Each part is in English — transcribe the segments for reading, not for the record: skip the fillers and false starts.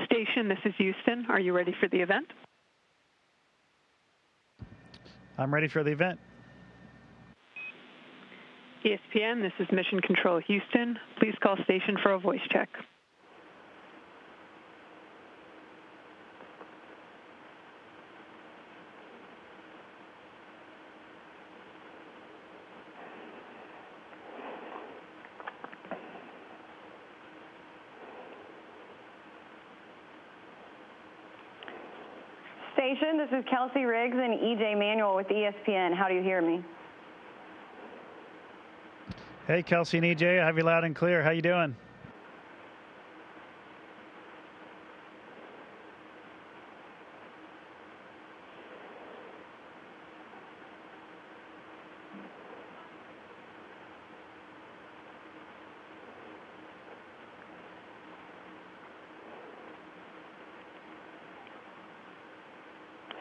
Station, this is Houston. Are you ready for the event? I'm ready for the event. ESPN, this is Mission Control Houston. Please call station for a voice check. Station, this is Kelsey Riggs and EJ Manuel with ESPN. How do you hear me? Hey, Kelsey and EJ, I have you loud and clear. How you doing?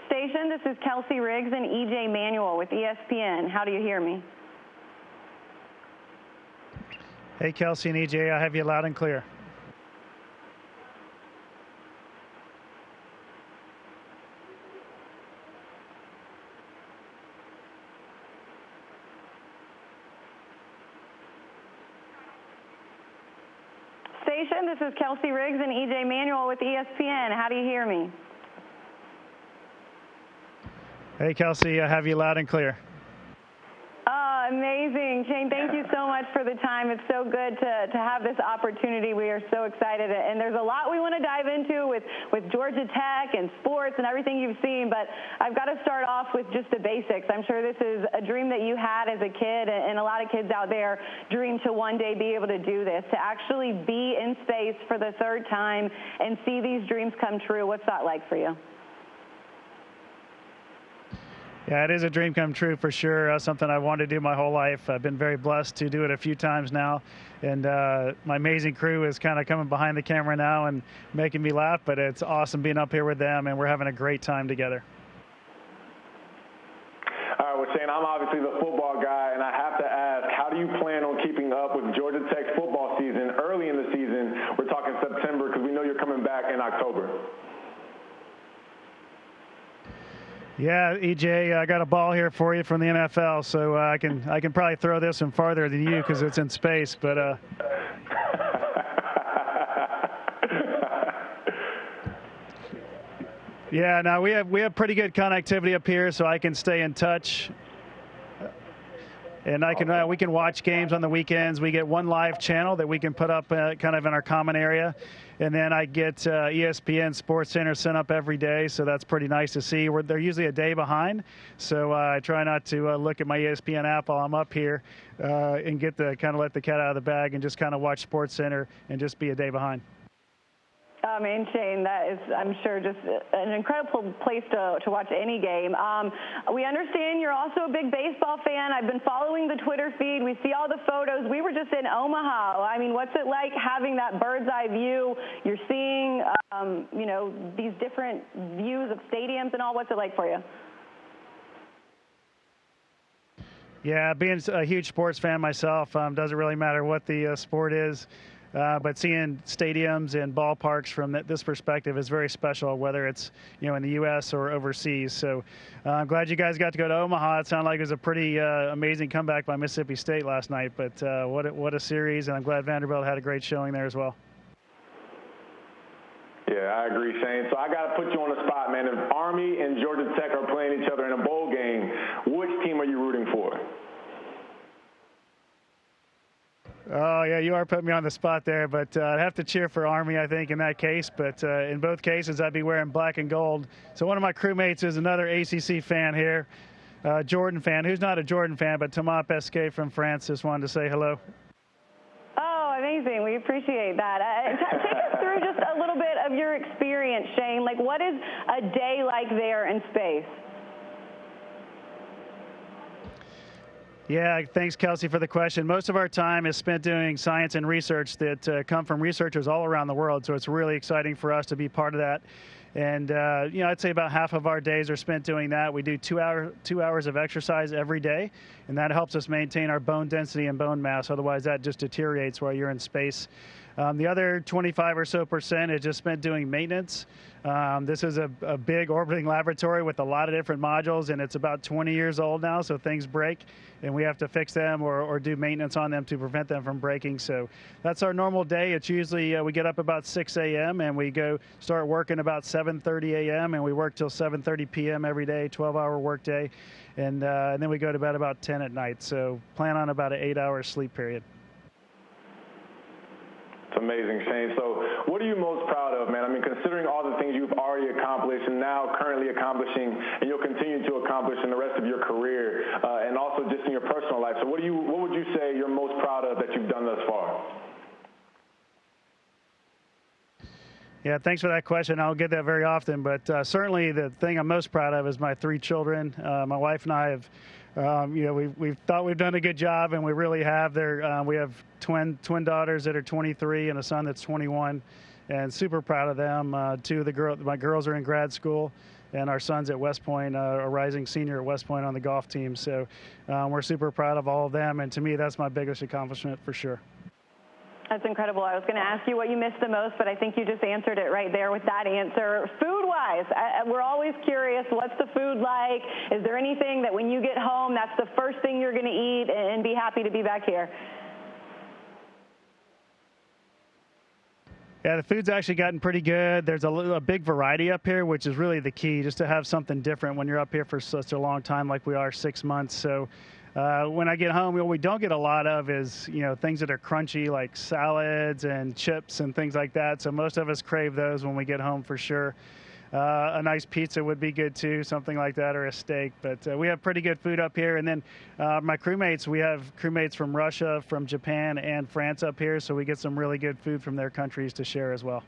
Station, this is Kelsey Riggs and EJ Manuel with ESPN. How do you hear me? Hey, Kelsey and EJ, I have you loud and clear. Station, this is Kelsey Riggs and EJ Manuel with ESPN. How do you hear me? Hey, Kelsey, I have you loud and clear. Amazing. Shane, thank you so much for the time. It's so good to have this opportunity. We are so excited. And there's a lot we want to dive into with Georgia Tech and sports and everything you've seen. But I've got to start off with just the basics. I'm sure this is a dream that you had as a kid, and a lot of kids out there dream to one day be able to do this, to actually be in space for the third time and see these dreams come true. What's that like for you? Yeah, it is a dream come true for sure. Something I wanted to do my whole life. I've been very blessed to do it a few times now. And my amazing crew is kind of coming behind the camera now and making me laugh. But it's awesome being up here with them, and we're having a great time together. All right, well, Shane, I'm obviously the football guy, and I have to ask, how do you plan on keeping up with Georgia Tech's football season early in the season? We're talking September because we know you're coming back in October. Yeah, EJ, I got a ball here for you from the NFL, so I can probably throw this one farther than you because it's in space. But yeah, no, we have pretty good connectivity up here, so I can stay in touch. And we can watch games on the weekends. We get one live channel that we can put up kind of in our common area. And then I get ESPN Sports Center sent up every day, so that's pretty nice to see. They're usually a day behind, so I try not to look at my ESPN app while I'm up here and get to kind of let the cat out of the bag and just kind of watch Sports Center and just be a day behind. I mean, Shane, that is, I'm sure, just an incredible place to watch any game. We understand you're also a big baseball fan. I've been following the Twitter feed. We see all the photos. We were just in Omaha. I mean, what's it like having that bird's eye view? You're seeing, these different views of stadiums and all. What's it like for you? Yeah, being a huge sports fan myself, doesn't really matter what the sport is. But seeing stadiums and ballparks from this perspective is very special, whether it's in the U.S. or overseas. So I'm glad you guys got to go to Omaha. It sounded like it was a pretty amazing comeback by Mississippi State last night. But what a series, and I'm glad Vanderbilt had a great showing there as well. Yeah, I agree, Shane. So I got to put you on the spot, man. If Army and Georgia Tech are playing each other in a bowl game, which team are you rooting for? Oh, yeah, you are putting me on the spot there, but I'd have to cheer for Army, I think, in that case. But in both cases, I'd be wearing black and gold. So one of my crewmates is another ACC fan here, Jordan fan. Who's not a Jordan fan, but Thomas Pesquet from France just wanted to say hello. Oh, amazing. We appreciate that. Take us through just a little bit of your experience, Shane. Like, what is a day like there in space? Yeah, thanks, Kelsey, for the question. Most of our time is spent doing science and research that come from researchers all around the world, so it's really exciting for us to be part of that. And, I'd say about half of our days are spent doing that. We do 2 hours of exercise every day, and that helps us maintain our bone density and bone mass. Otherwise, that just deteriorates while you're in space. The other 25% or so is just spent doing maintenance. This is a big orbiting laboratory with a lot of different modules, and it's about 20 years old now, so things break, and we have to fix them or do maintenance on them to prevent them from breaking. So that's our normal day. It's usually we get up about 6 a.m. and we go start working about 7:30 a.m. and we work till 7:30 p.m. every day, 12-hour work day, and then we go to bed about 10 at night. So plan on about an 8-hour sleep period. It's amazing, Shane. So what are you most proud of, man? I mean, considering all the things you've already accomplished and now currently accomplishing and you'll continue to accomplish in the rest of your career and also just in your personal life. So what would you say you're most proud of that you've done thus far? Yeah, thanks for that question. I don't get that very often, but certainly the thing I'm most proud of is my 3 children. My wife and I have we've thought we've done a good job, and we really have. We have twin daughters that are 23 and a son that's 21, and super proud of them. 2 of my girls are in grad school, and our son's at West Point, a rising senior at West Point on the golf team. So we're super proud of all of them, and to me, that's my biggest accomplishment for sure. That's incredible. I was going to ask you what you missed the most, but I think you just answered it right there with that answer. Food-wise, we're always curious, what's the food like? Is there anything that when you get home, that's the first thing you're going to eat and be happy to be back here? Yeah, the food's actually gotten pretty good. There's a big variety up here, which is really the key, just to have something different when you're up here for such a long time like we are, 6 months. So when I get home, what we don't get a lot of is, things that are crunchy like salads and chips and things like that. So most of us crave those when we get home for sure. A nice pizza would be good too, something like that, or a steak. But we have pretty good food up here. And then my crewmates, we have crewmates from Russia, from Japan, and France up here. So we get some really good food from their countries to share as well.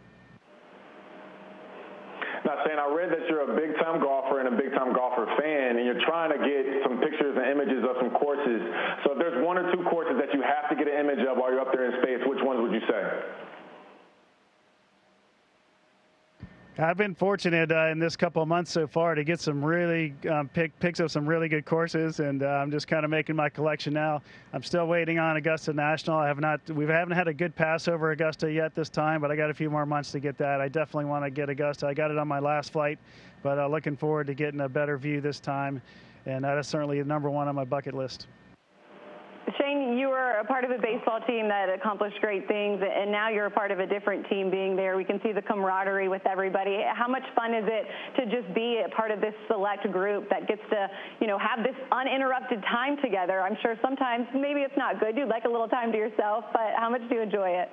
Now, Shane, I read that you're a big-time golfer and a big-time golfer fan, and you're trying to get some pictures and images of some courses. So if there's 1 or 2 courses that you have to get an image of while you're up there in space, which ones would you say? I've been fortunate in this couple of months so far to get some really picks of some really good courses, and I'm just kind of making my collection now. I'm still waiting on Augusta National. We haven't had a good pass over Augusta yet this time, but I got a few more months to get that. I definitely want to get Augusta. I got it on my last flight, but looking forward to getting a better view this time, and that is certainly number 1 on my bucket list. Shane, you were a part of a baseball team that accomplished great things, and now you're a part of a different team being there. We can see the camaraderie with everybody. How much fun is it to just be a part of this select group that gets to, have this uninterrupted time together? I'm sure sometimes maybe it's not good. You'd like a little time to yourself, but how much do you enjoy it?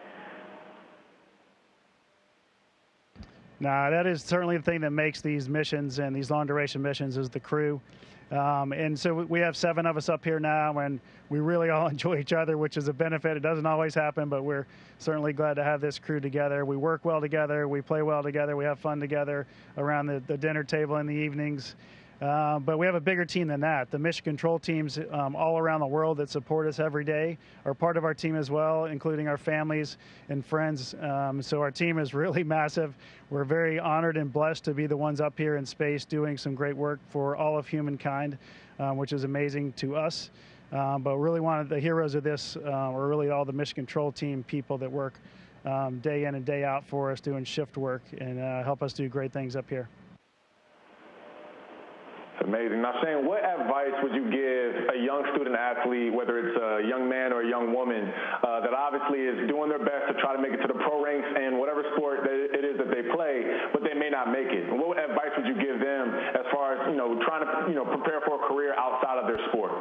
Nah, that is certainly the thing that makes these missions and these long-duration missions is the crew. And so we have 7 of us up here now, and we really all enjoy each other, which is a benefit. It doesn't always happen, but we're certainly glad to have this crew together. We work well together. We play well together. We have fun together around the dinner table in the evenings. But we have a bigger team than that. The mission control teams all around the world that support us every day are part of our team as well, including our families and friends. So our team is really massive. We're very honored and blessed to be the ones up here in space doing some great work for all of humankind, which is amazing to us. But really the heroes of this are really all the mission control team people that work day in and day out for us doing shift work and help us do great things up here. Amazing. Now, Shane, what advice would you give a young student athlete, whether it's a young man or a young woman, that obviously is doing their best to try to make it to the pro ranks in whatever sport it is that they play, but they may not make it? And what advice would you give them as far as, trying to, prepare for a career outside of their sport?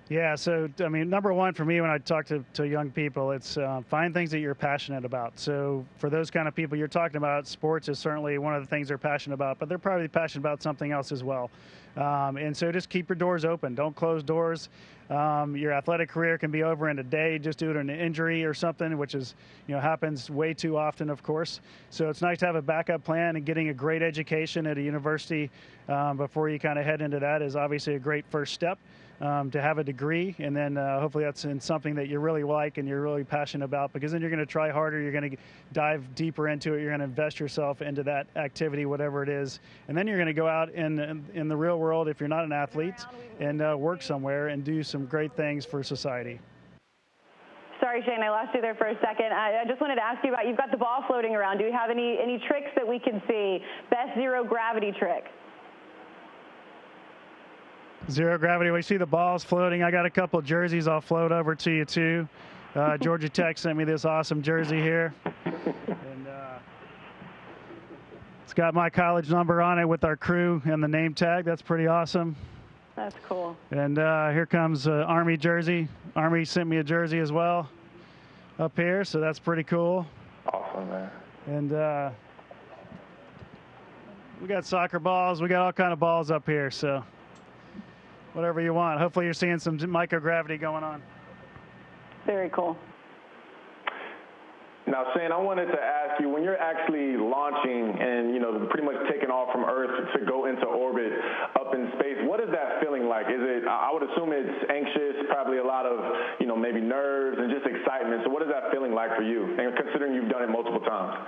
Yeah, so, number 1 for me when I talk to young people, it's find things that you're passionate about. So for those kind of people you're talking about, sports is certainly one of the things they're passionate about, but they're probably passionate about something else as well. And so just keep your doors open. Don't close doors. Your athletic career can be over in a day just due to an injury or something, which is, happens way too often, of course. So it's nice to have a backup plan, and getting a great education at a university before you kind of head into that is obviously a great first step. To have a degree, and then hopefully that's in something that you really like and you're really passionate about, because then you're going to try harder, you're going to dive deeper into it, you're going to invest yourself into that activity, whatever it is, and then you're going to go out in the real world, if you're not an athlete, and work somewhere and do some great things for society. Sorry, Shane, I lost you there for a second. I just wanted to ask you about, you've got the ball floating around. Do you have any tricks that we can see? Best zero gravity trick? Zero gravity. We see the balls floating. I got a couple jerseys I'll float over to you too. Georgia Tech sent me this awesome jersey here, and it's got my college number on it with our crew and the name tag. That's pretty awesome. That's cool. And here comes Army jersey. Army sent me a jersey as well up here, so that's pretty cool. Awesome, man. And we got soccer balls. We got all kind of balls up here, so whatever you want. Hopefully you're seeing some microgravity going on. Very cool. Now, Shane, I wanted to ask you, when you're actually launching and, pretty much taking off from Earth to go into orbit up in space, what is that feeling like? Is it, I would assume it's anxious, probably a lot of, maybe nerves and just excitement. So what is that feeling like for you, and considering you've done it multiple times?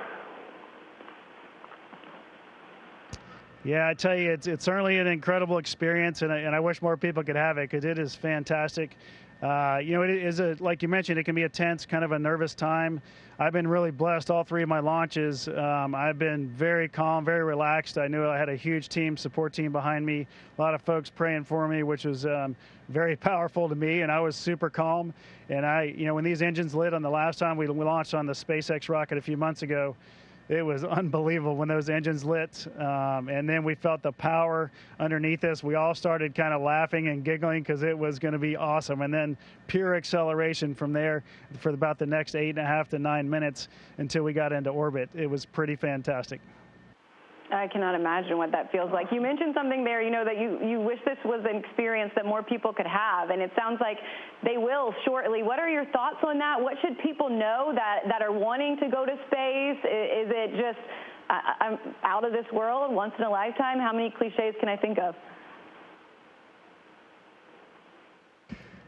Yeah, I tell you, it's certainly an incredible experience, and I wish more people could have it, because it is fantastic. It is like you mentioned, it can be a tense, kind of a nervous time. I've been really blessed all three of my launches. I've been very calm, very relaxed. I knew I had a huge support team behind me, a lot of folks praying for me, which was very powerful to me, and I was super calm. And when these engines lit on the last time we launched on the SpaceX rocket a few months ago, it was unbelievable when those engines lit, and then we felt the power underneath us. We all started kind of laughing and giggling because it was going to be awesome, and then pure acceleration from there for about the next 8.5 to 9 minutes until we got into orbit. It was pretty fantastic. I cannot imagine what that feels like. You mentioned something there, that you wish this was an experience that more people could have, and it sounds like they will shortly. What are your thoughts on that? What should people know that are wanting to go to space? Is it just I'm out of this world, once in a lifetime? How many cliches can I think of?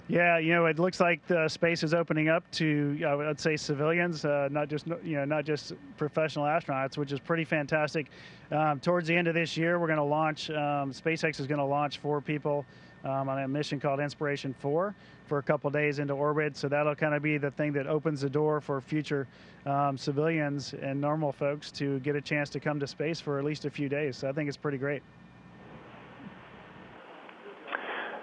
Yeah, it looks like the space is opening up to, I'd say, civilians, not just professional astronauts, which is pretty fantastic. Towards the end of this year, we're going to launch. SpaceX is going to launch 4 people on a mission called Inspiration 4 for a couple days into orbit. So that'll kind of be the thing that opens the door for future civilians and normal folks to get a chance to come to space for at least a few days. So I think it's pretty great.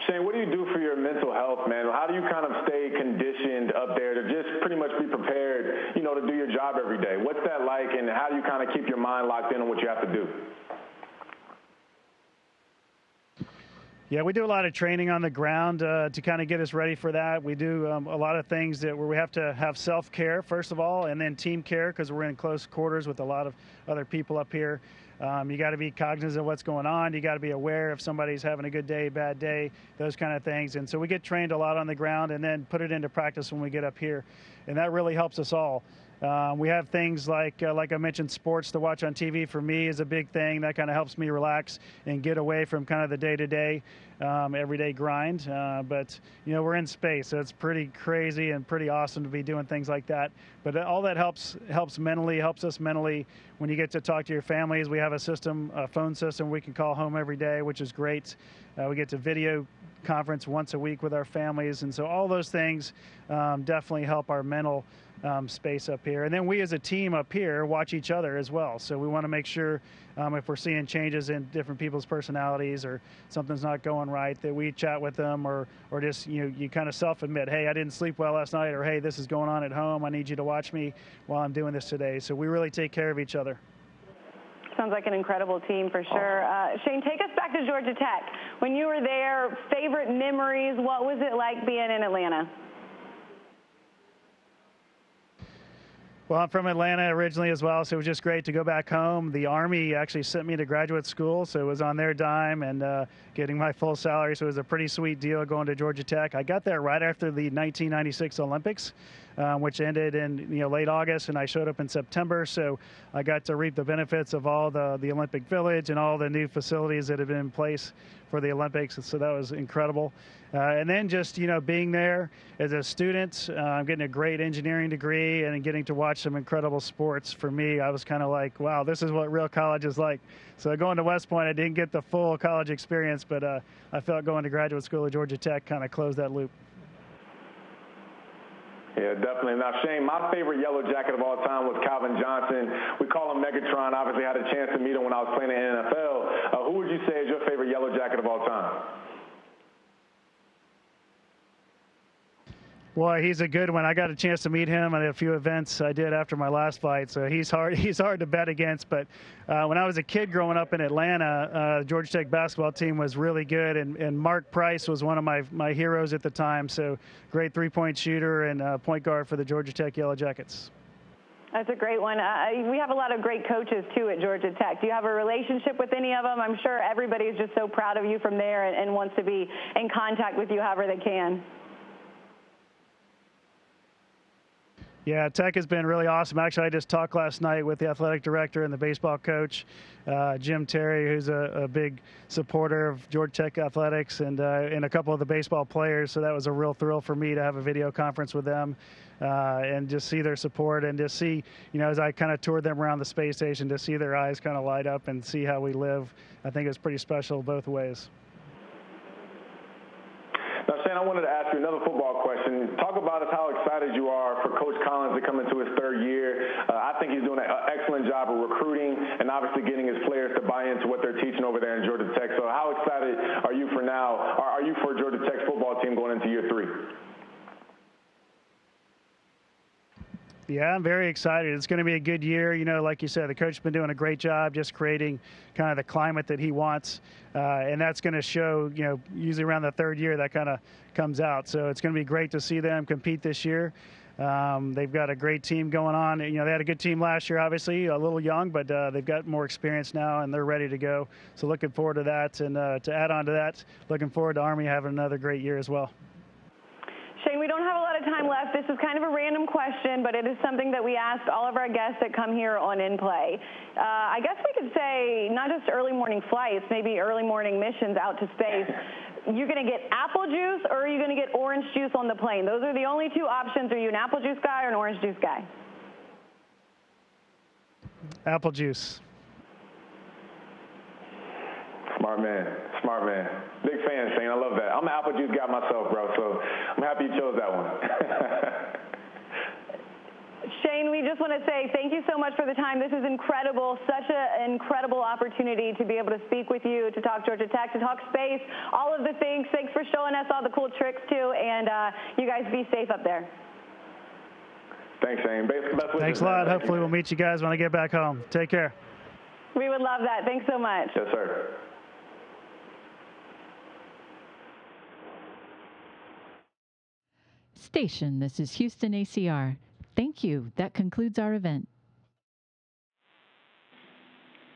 Shane, what do you do for your mental health, man? How do you kind of stay conditioned up there to just pretty much be prepared, to do your job every day? What's that like, and how do you kind of keep your mind locked in on what you have to do? Yeah, we do a lot of training on the ground to kind of get us ready for that. We do a lot of things where we have to have self-care, first of all, and then team care, because we're in close quarters with a lot of other people up here. You got to be cognizant of what's going on. You got to be aware if somebody's having a good day, bad day, those kind of things. And so we get trained a lot on the ground and then put it into practice when we get up here. And that really helps us all. We have things like I mentioned, sports to watch on TV for me is a big thing. That kind of helps me relax and get away from kind of the day-to-day, everyday grind. But, we're in space, so it's pretty crazy and pretty awesome to be doing things like that. But all that helps us mentally when you get to talk to your families. We have a phone system we can call home every day, which is great. We get to video conference once a week with our families. And so all those things definitely help our mental space up here. And then we as a team up here watch each other as well. So we want to make sure if we're seeing changes in different people's personalities or something's not going right, that we chat with them or just, you kind of self-admit, hey, I didn't sleep well last night, or hey, this is going on at home. I need you to watch me while I'm doing this today. So we really take care of each other. Sounds like an incredible team for sure. Shane, take us back to Georgia Tech. When you were there, favorite memories, what was it like being in Atlanta? Well, I'm from Atlanta originally as well, so it was just great to go back home. The Army actually sent me to graduate school, so it was on their dime and getting my full salary, so it was a pretty sweet deal going to Georgia Tech. I got there right after the 1996 Olympics, which ended in late August, and I showed up in September, so I got to reap the benefits of all the Olympic Village and all the new facilities that have been in place for the Olympics, so that was incredible. And then just, being there as a student, I'm getting a great engineering degree and getting to watch some incredible sports. For me, I was kind of like, wow, this is what real college is like. So going to West Point, I didn't get the full college experience, but I felt going to graduate school at Georgia Tech kind of closed that loop. Yeah, definitely. Now, Shane, my favorite Yellow Jacket of all time was Calvin Johnson. We call him Megatron. Obviously, had a chance to meet him when I was playing in the NFL. Who would you say is your favorite Yellow Jacket of all time? Boy, he's a good one. I got a chance to meet him at a few events I did after my last fight, so he's hard to bet against. But when I was a kid growing up in Atlanta, the Georgia Tech basketball team was really good, and Mark Price was one of my heroes at the time. So great three-point shooter and point guard for the Georgia Tech Yellow Jackets. That's a great one. We have a lot of great coaches, too, at Georgia Tech. Do you have a relationship with any of them? I'm sure everybody is just so proud of you from there and wants to be in contact with you however they can. Yeah, Tech has been really awesome. Actually, I just talked last night with the athletic director and the baseball coach, Jim Terry, who's a big supporter of Georgia Tech athletics, and a couple of the baseball players. So that was a real thrill for me to have a video conference with them and just see their support and just see, as I kind of toured them around the space station, to see their eyes kind of light up and see how we live. I think it was pretty special both ways. Now, Shane, I wanted to ask you another football question. Talk about how excited you are for Coach Collins to come into his third year. I think he's doing an excellent job of recruiting and obviously getting his players to buy into what they're teaching over there in Georgia Tech. So how excited are you for now? Are you for Georgia Tech's football team going into year 3? Yeah, I'm very excited. It's going to be a good year. Like you said, the coach has been doing a great job just creating kind of the climate that he wants. And that's going to show, usually around the third year that kind of comes out. So it's going to be great to see them compete this year. They've got a great team going on. They had a good team last year, obviously, a little young, but they've got more experience now and they're ready to go. So looking forward to that. And to add on to that, looking forward to Army having another great year as well. Shane, we don't have a lot of time left. This is kind of a random question, but it is something that we asked all of our guests that come here on In Play. I guess we could say not just early morning flights, maybe early morning missions out to space. You're going to get apple juice or are you going to get orange juice on the plane? Those are the only two options. Are you an apple juice guy or an orange juice guy? Apple juice. Smart man. Smart man. Big fan, Shane. I love that. I'm an apple juice guy myself, bro, so I'm happy you chose that one. Shane, we just want to say thank you so much for the time. This is incredible, such an incredible opportunity to be able to speak with you, to talk Georgia Tech, to talk space, all of the things. Thanks for showing us all the cool tricks, too, and you guys be safe up there. Thanks, Shane. Best wishes. Thanks a lot. Hopefully we'll meet you guys when I get back home. Take care. We would love that. Thanks so much. Yes, sir. Station, this is Houston ACR. Thank you. That concludes our event.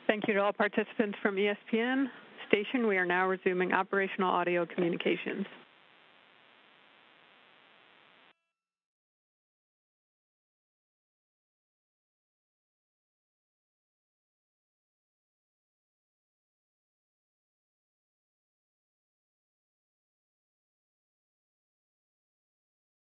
Thank you to all participants from ESPN. Station, we are now resuming operational audio communications.